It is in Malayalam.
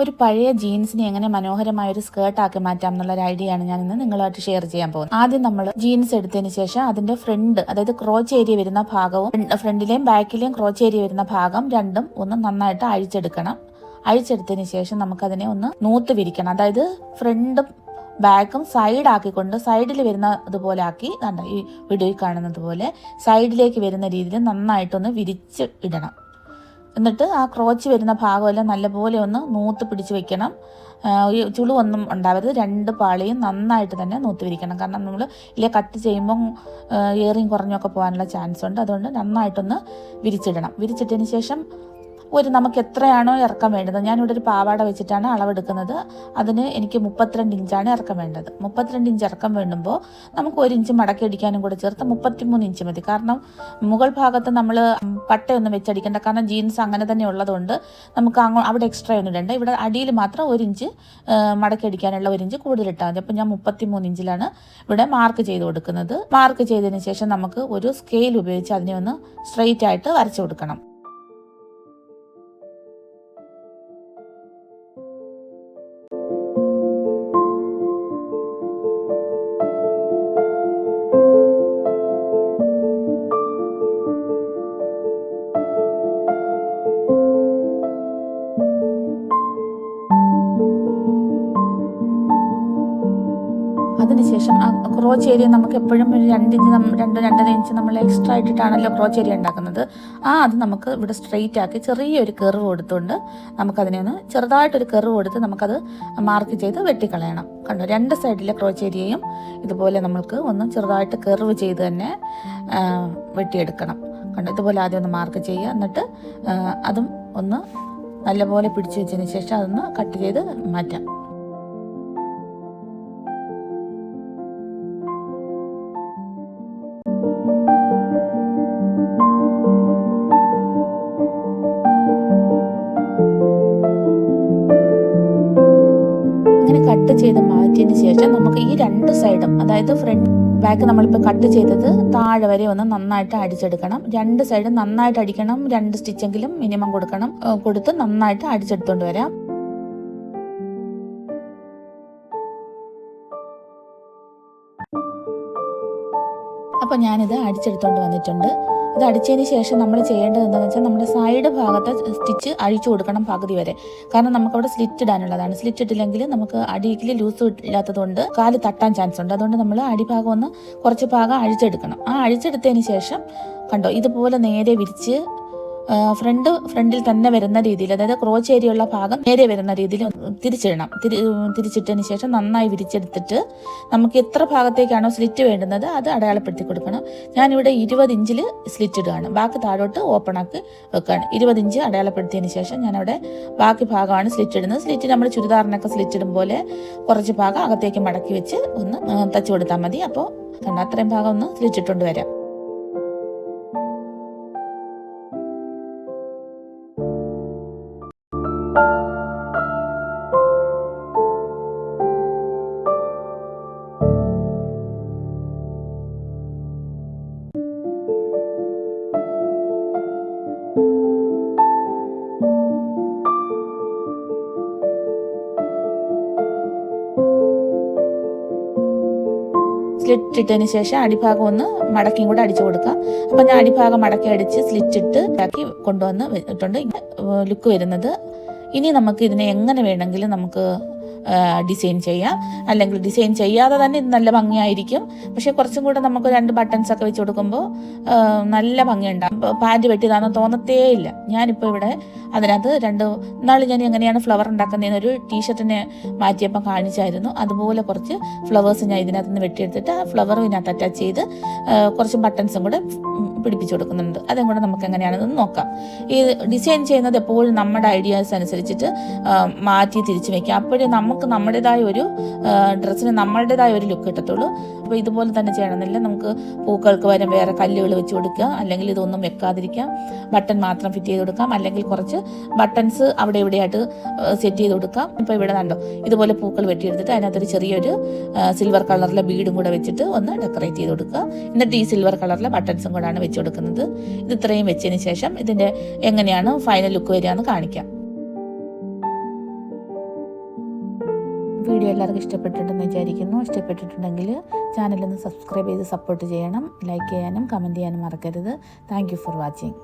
ഒരു പഴയ ജീൻസിനെ എങ്ങനെ മനോഹരമായ ഒരു സ്കേർട്ടാക്കി മാറ്റാം എന്നുള്ള ഒരു ഐഡിയ ആണ് ഞാൻ ഇന്ന് നിങ്ങളുമായിട്ട് ഷെയർ ചെയ്യാൻ പോകുന്നത്. ആദ്യം നമ്മൾ ജീൻസ് എടുത്തതിന് ശേഷം അതിന്റെ ഫ്രണ്ട്, അതായത് ക്രോച്ച് ഏരിയ വരുന്ന ഭാഗവും ഫ്രണ്ടിലെയും ബാക്കിലെയും ക്രോച്ച് ഏരിയ വരുന്ന ഭാഗം രണ്ടും ഒന്ന് നന്നായിട്ട് അഴിച്ചെടുക്കണം. അഴിച്ചെടുത്തതിന് ശേഷം നമുക്കതിനെ ഒന്ന് നൂത്ത് വിരിക്കണം. അതായത് ഫ്രണ്ടും ബാക്കും സൈഡ് ആക്കിക്കൊണ്ട് സൈഡിൽ വരുന്ന അതുപോലെ ആക്കി ഈ വീഡിയോയിൽ കാണുന്നത് പോലെ സൈഡിലേക്ക് വരുന്ന രീതിയിൽ നന്നായിട്ടൊന്ന് വിരിച്ച് ഇടണം. എന്നിട്ട് ആ ക്രോച്ച് വരുന്ന ഭാഗമെല്ലാം നല്ലപോലെ ഒന്ന് നൂത്ത് പിടിച്ച് വെക്കണം. ചുളിവൊന്നും ഉണ്ടാവരുത്. രണ്ട് പാളിയും നന്നായിട്ട് തന്നെ നൂത്ത് വിരിക്കണം. കാരണം നമ്മൾ കട്ട് ചെയ്യുമ്പം ഏറിയും കുറഞ്ഞൊക്കെ പോകാനുള്ള ചാൻസ് ഉണ്ട്. അതുകൊണ്ട് നന്നായിട്ടൊന്ന് വിരിച്ചിടണം. വിരിച്ചിട്ടതിന് ശേഷം നമുക്ക് എത്രയാണോ ഇറക്കം വേണ്ടത്, ഞാനിവിടെ ഒരു പാവാട വെച്ചിട്ടാണ് അളവെടുക്കുന്നത്. അതിന് എനിക്ക് 32 ഇഞ്ചാണ് ഇറക്കം വേണ്ടത്. 32 ഇഞ്ച് ഇറക്കം വേണ്ടുമ്പോൾ നമുക്ക് 1 ഇഞ്ച് മടക്കി അടിക്കാനും കൂടെ ചേർത്ത് 33 ഇഞ്ച് മതി. കാരണം മുകൾ ഭാഗത്ത് നമ്മൾ പട്ടയൊന്നും വെച്ചടിക്കേണ്ട. കാരണം ജീൻസ് അങ്ങനെ തന്നെ ഉള്ളതുകൊണ്ട് നമുക്ക് അവിടെ എക്സ്ട്രാ ഒന്നും ഇടണ്ട. ഇവിടെ അടിയിൽ മാത്രം 1 ഇഞ്ച് മടക്കി അടിക്കാനുള്ള 1 ഇഞ്ച് കൂടുതൽ ഇട്ടാൽ മതി. അപ്പം ഞാൻ 33 ഇഞ്ചിലാണ് ഇവിടെ മാർക്ക് ചെയ്ത് കൊടുക്കുന്നത്. മാർക്ക് ചെയ്തതിന് ശേഷം നമുക്ക് ഒരു സ്കെയിൽ ഉപയോഗിച്ച് അതിനെ ഒന്ന് സ്ട്രെയിറ്റ് ആയിട്ട് വരച്ചു കൊടുക്കണം. അതിനുശേഷം ആ ക്രോച്ച് ഏരിയ നമുക്ക് എപ്പോഴും ഒരു 2 ഇഞ്ച് 2-2.5 ഇഞ്ച് നമ്മൾ എക്സ്ട്രാ ഇട്ടിട്ടാണല്ലോ ക്രോച്ച് ഏരിയ ഉണ്ടാക്കുന്നത്. അത് നമുക്ക് ഇവിടെ സ്ട്രെയിറ്റ് ആക്കി ചെറിയൊരു കർവ് കൊടുത്തുകൊണ്ട് നമുക്കതിനെ ഒന്ന് ചെറുതായിട്ടൊരു കർവ് കൊടുത്ത് നമുക്കത് മാർക്ക് ചെയ്ത് വെട്ടിക്കളയണം. കണ്ടോ, 2 സൈഡിലെ ക്രോച്ച് ഏരിയയും ഇതുപോലെ നമുക്ക് ഒന്ന് ചെറുതായിട്ട് കർവ് ചെയ്ത് തന്നെ വെട്ടിയെടുക്കണം. കണ്ടോ, ഇതുപോലെ ആദ്യം ഒന്ന് മാർക്ക് ചെയ്യുക. എന്നിട്ട് അതും ഒന്ന് നല്ലപോലെ പിടിച്ചു വെച്ചതിന് ശേഷം അതൊന്ന് കട്ട് ചെയ്ത് മാറ്റാം. കട്ട് ചെയ്ത് മാറ്റിയതിന് ശേഷം നമുക്ക് ഈ 2 സൈഡും, അതായത് ഫ്രണ്ട് ബാക്ക് നമ്മളിപ്പോൾ കട്ട് ചെയ്തത് താഴെ വരെ ഒന്ന് നന്നായിട്ട് അടിച്ചെടുക്കണം. 2 സൈഡും നന്നായിട്ട് അടിക്കണം. 2 സ്റ്റിച്ചെങ്കിലും മിനിമം കൊടുത്ത് നന്നായിട്ട് അടിച്ചെടുത്തോണ്ട് വരാം. അപ്പോൾ ഞാനിത് അടിച്ചെടുത്തോണ്ട് വന്നിട്ടുണ്ട്. ഇത് അടിച്ചതിന് ശേഷം നമ്മൾ ചെയ്യേണ്ടത് എന്താണെന്ന് വെച്ചാൽ നമ്മുടെ സൈഡ് ഭാഗത്തെ സ്റ്റിച്ച് അഴിച്ചു കൊടുക്കണം പകുതി വരെ. കാരണം നമുക്കവിടെ സ്ലിറ്റ് ഇടാനുള്ളതാണ്. സ്ലിറ്റ് ഇട്ടില്ലെങ്കിൽ നമുക്ക് അടിയിൽ ലൂസ് ഇല്ലാത്തതുകൊണ്ട് കാല് തട്ടാൻ ചാൻസ് ഉണ്ട്. അതുകൊണ്ട് നമ്മൾ അടിഭാഗം ഒന്ന് കുറച്ച് ഭാഗം അഴിച്ചെടുക്കണം. അഴിച്ചെടുത്തതിന് ശേഷം കണ്ടോ, ഇതുപോലെ നേരെ വിരിച്ച് ഫ്രണ്ടിൽ തന്നെ വരുന്ന രീതിയിൽ, അതായത് ക്രോച്ച് ഏരിയ ഉള്ള ഭാഗം നേരെ വരുന്ന രീതിയിൽ തിരിച്ചിടണം. തിരിച്ചിട്ടതിന് ശേഷം നന്നായി വിരിച്ചെടുത്തിട്ട് നമുക്ക് എത്ര ഭാഗത്തേക്കാണോ സ്ലിറ്റ് വേണ്ടുന്നത് അത് അടയാളപ്പെടുത്തി കൊടുക്കണം. ഞാനിവിടെ 20 ഇഞ്ചിൽ സ്ലിറ്റ് ഇടുകയാണ്. ബാക്കി താഴോട്ട് ഓപ്പൺ ആക്കി വെക്കുകയാണ്. 20 ഇഞ്ച് അടയാളപ്പെടുത്തിയതിന് ശേഷം ഞാനവിടെ ബാക്കി ഭാഗമാണ് സ്ലിറ്റ് ഇടുന്നത്. സ്ലിറ്റ് നമ്മൾ ചുരിദാറിനൊക്കെ സ്ലിറ്റ് ഇടും പോലെ കുറച്ച് ഭാഗം അകത്തേക്ക് മടക്കി വെച്ച് ഒന്ന് തച്ചു കൊടുത്താൽ മതി. അപ്പോൾ അത്രയും ഭാഗം ഒന്ന് സ്ലിറ്റ് ഇട്ടുകൊണ്ട് വരാം. സ്ലിറ്റ് ഇട്ടതിന് ശേഷം അടിഭാഗം ഒന്ന് മടക്കിയും കൂടെ അടിച്ചു കൊടുക്കാം. അപ്പം ഞാൻ അടിഭാഗം മടക്കി അടിച്ച് സ്ലിറ്റ് ഇട്ട് കൊണ്ടുവന്ന് ഇട്ടുണ്ട് ലുക്ക് വരുന്നത്. ഇനി നമുക്ക് ഇതിനെ എങ്ങനെ വേണമെങ്കിലും നമുക്ക് ഡിസൈൻ ചെയ്യാം. അല്ലെങ്കിൽ ഡിസൈൻ ചെയ്യാതെ തന്നെ ഇത് നല്ല ഭംഗിയായിരിക്കും. പക്ഷെ കുറച്ചും കൂടെ നമുക്ക് 2 ബട്ടൺസ് ഒക്കെ വെച്ച് കൊടുക്കുമ്പോൾ നല്ല ഭംഗിയുണ്ടാകും. പാൻറ് വെട്ടിയതാണെന്ന് തോന്നത്തേ ഇല്ല. ഞാനിപ്പോൾ ഇവിടെ അതിനകത്ത് നാളെ ഞാൻ എങ്ങനെയാണ് ഫ്ലവർ ഉണ്ടാക്കുന്നതെന്നൊരു ടീഷർട്ടിനെ മാറ്റിയപ്പോൾ കാണിച്ചായിരുന്നു. അതുപോലെ കുറച്ച് ഫ്ലവേഴ്സ് ഞാൻ ഇതിനകത്ത് നിന്ന് വെട്ടിയെടുത്തിട്ട് ആ ഫ്ലവർ ഇതിനകത്ത് അറ്റാച്ച് ചെയ്ത് കുറച്ച് ബട്ടൺസും കൂടെ പിടിപ്പിച്ചു കൊടുക്കുന്നുണ്ട്. അതും കൂടെ നമുക്ക് എങ്ങനെയാണെന്ന് നോക്കാം. ഈ ഡിസൈൻ ചെയ്യുന്നത് എപ്പോഴും നമ്മുടെ ഐഡിയാസ് അനുസരിച്ചിട്ട് മാറ്റി തിരിച്ചു വയ്ക്കാം. അപ്പോഴേ നമുക്ക് നമ്മുടേതായ ഒരു ഡ്രസ്സിന് നമ്മളുടേതായ ഒരു ലുക്ക് കിട്ടത്തുള്ളൂ. അപ്പോൾ ഇതുപോലെ തന്നെ ചെയ്യണമെന്നില്ല. നമുക്ക് പൂക്കൾക്ക് വരെ വേറെ കല്ലുകൾ വെച്ച് കൊടുക്കുക, അല്ലെങ്കിൽ ഇതൊന്നും വെക്കാതിരിക്കാം. ബട്ടൺ മാത്രം ഫിറ്റ് ചെയ്ത് കൊടുക്കാം, അല്ലെങ്കിൽ കുറച്ച് ബട്ടൺസ് അവിടെ ഇവിടെയായിട്ട് സെറ്റ് ചെയ്ത് കൊടുക്കാം. ഇപ്പോൾ ഇവിടെ കണ്ടോ, ഇതുപോലെ പൂക്കൾ വെട്ടിയെടുത്തിട്ട് അതിനകത്തൊരു ചെറിയൊരു സിൽവർ കളറിലെ ബീഡും കൂടെ വെച്ചിട്ട് ഒന്ന് ഡെക്കറേറ്റ് ചെയ്ത് കൊടുക്കുക. എന്നിട്ട് ഈ സിൽവർ കളറിലെ ബട്ടൺസും കൂടാണ് വെച്ച് കൊടുക്കുന്നത്. ഇത് ഇത്രയും വെച്ചതിന് ശേഷം ഇതിൻ്റെ എങ്ങനെയാണ് ഫൈനൽ ലുക്ക് വരിക എന്ന് കാണിക്കാം. വീഡിയോ എല്ലാവർക്കും ഇഷ്ടപ്പെട്ടിട്ടുണ്ടെന്ന് വിചാരിക്കുന്നു. ഇഷ്ടപ്പെട്ടിട്ടുണ്ടെങ്കിൽ ചാനലൊന്ന് സബ്സ്ക്രൈബ് ചെയ്ത് സപ്പോർട്ട് ചെയ്യണം. ലൈക്ക് ചെയ്യാനും കമൻറ്റ് ചെയ്യാനും മറക്കരുത്. Thank you for watching.